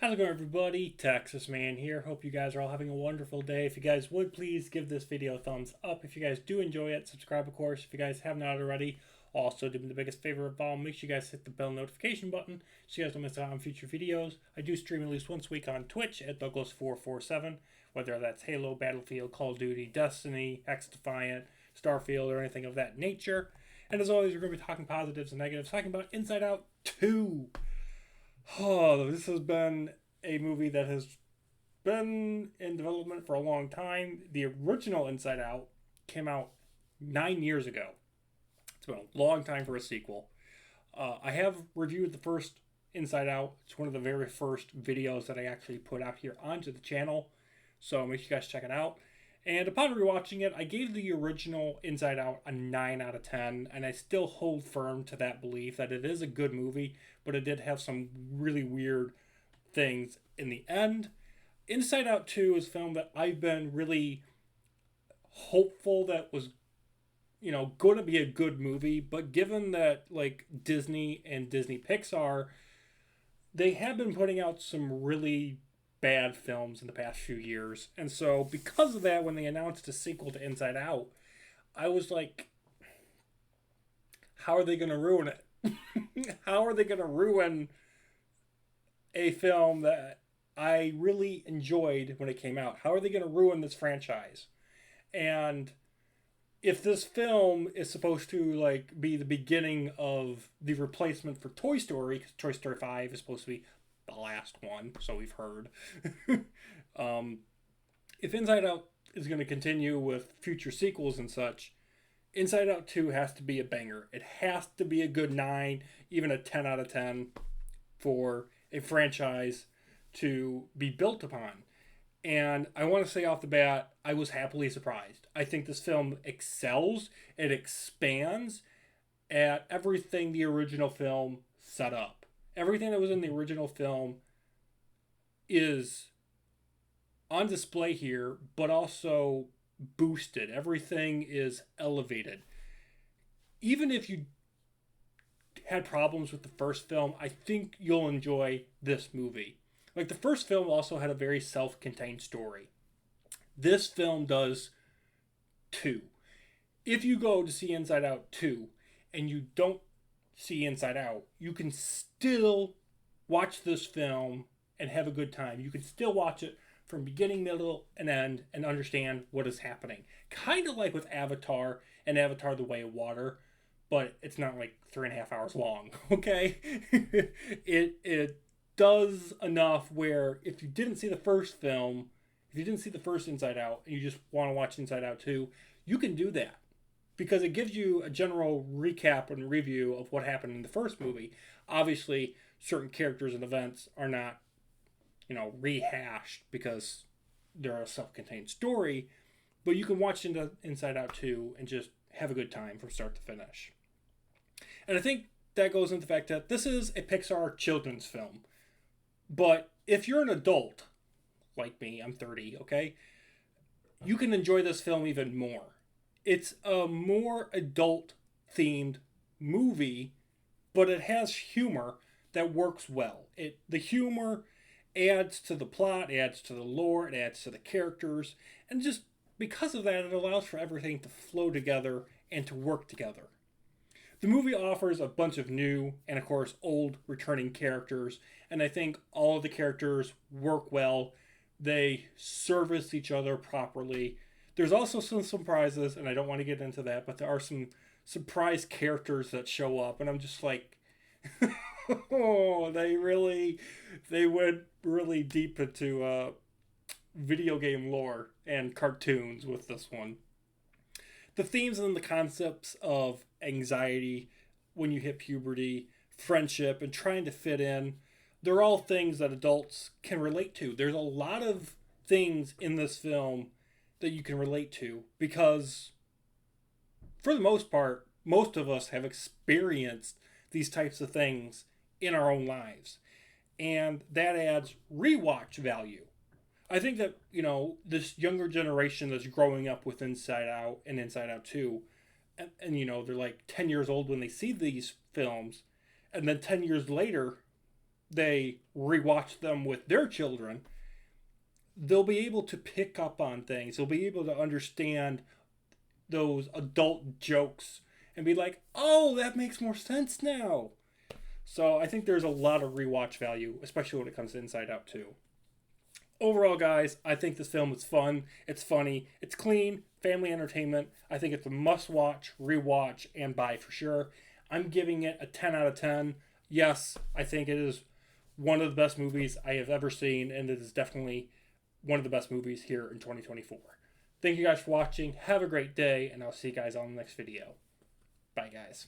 How's it going, everybody? Texas Man here. Hope you guys are all having a wonderful day. If you guys would please give this video a thumbs up. If you guys do enjoy it, subscribe, of course. If you guys have not already, also do me the biggest favor of all. Make sure you guys hit the bell notification button so you guys don't miss out on future videos. I do stream at least once a week on Twitch at Douglas447, whether that's Halo, Battlefield, Call of Duty, Destiny, X Defiant, Starfield, or anything of that nature. And as always, we're going to be talking positives and negatives, talking about Inside Out 2. Oh, this has been a movie that has been in development for a long time. The original Inside Out came out 9 years ago. It's been a long time for a sequel. I have reviewed the first Inside Out. It's one of the very first videos that I actually put out here onto the channel. So make sure you guys check it out. And upon rewatching it, I gave the original Inside Out a 9 out of 10, and I still hold firm to that belief that it is a good movie, but it did have some really weird things in the end. Inside Out 2 is a film that I've been really hopeful that was, going to be a good movie, but given that, like, Disney and Disney Pixar, they have been putting out some really bad films in the past few years. And so, because of that, when they announced a sequel to Inside Out, I was like, how are they going to ruin it? How are they going to ruin a film that I really enjoyed when it came out? How are they going to ruin this franchise? And if this film is supposed to like be the beginning of the replacement for Toy Story, because Toy Story 5 is supposed to be the last one, so we've heard. If Inside Out is going to continue with future sequels and such, Inside Out 2 has to be a banger. It has to be a good 9, even a 10 out of 10 for a franchise to be built upon. And I want to say off the bat, I was happily surprised. I think this film excels, it expands at everything the original film set up. Everything that was in the original film is on display here, but also boosted. Everything is elevated. Even if you had problems with the first film, I think you'll enjoy this movie. Like, the first film also had a very self-contained story. This film does too. If you go to see Inside Out 2 and you don't see Inside Out, you can still watch this film and have a good time. You can still watch it from beginning, middle, and end and understand what is happening. Kind of like with Avatar and Avatar The Way of Water, but it's not like 3.5 hours long, okay? It does enough where if you didn't see the first film, if you didn't see the first Inside Out, and you just want to watch Inside Out 2, you can do that. Because it gives you a general recap and review of what happened in the first movie. Obviously, certain characters and events are not, rehashed because they're a self-contained story, but you can watch into Inside Out 2 and just have a good time from start to finish. And I think that goes into the fact that this is a Pixar children's film. But if you're an adult, like me, I'm 30, okay? You can enjoy this film even more. It's a more adult themed movie, but it has humor that works well. The humor adds to the plot, adds to the lore, it adds to the characters, and just because of that, it allows for everything to flow together and to work together. The movie offers a bunch of new and, of course, old returning characters, and I think all of the characters work well. They service each other properly. There's also some surprises, and I don't want to get into that, but there are some surprise characters that show up, and I'm just like, oh, they went really deep into video game lore and cartoons with this one. The themes and the concepts of anxiety when you hit puberty, friendship, and trying to fit in, they're all things that adults can relate to. There's a lot of things in this film that you can relate to because, for the most part, most of us have experienced these types of things in our own lives. And that adds rewatch value. I think that, this younger generation that's growing up with Inside Out and Inside Out 2, and they're like 10 years old when they see these films, and then 10 years later, they rewatch them with their children, they'll be able to pick up on things. They'll be able to understand those adult jokes and be like, oh, that makes more sense now. So I think there's a lot of rewatch value, especially when it comes to Inside Out 2. Overall, guys, I think this film is fun. It's funny. It's clean. Family entertainment. I think it's a must-watch, rewatch, and buy for sure. I'm giving it a 10 out of 10. Yes, I think it is one of the best movies I have ever seen, and it is definitely one of the best movies here in 2024. Thank you guys for watching. Have a great day, and I'll see you guys on the next video. Bye, guys.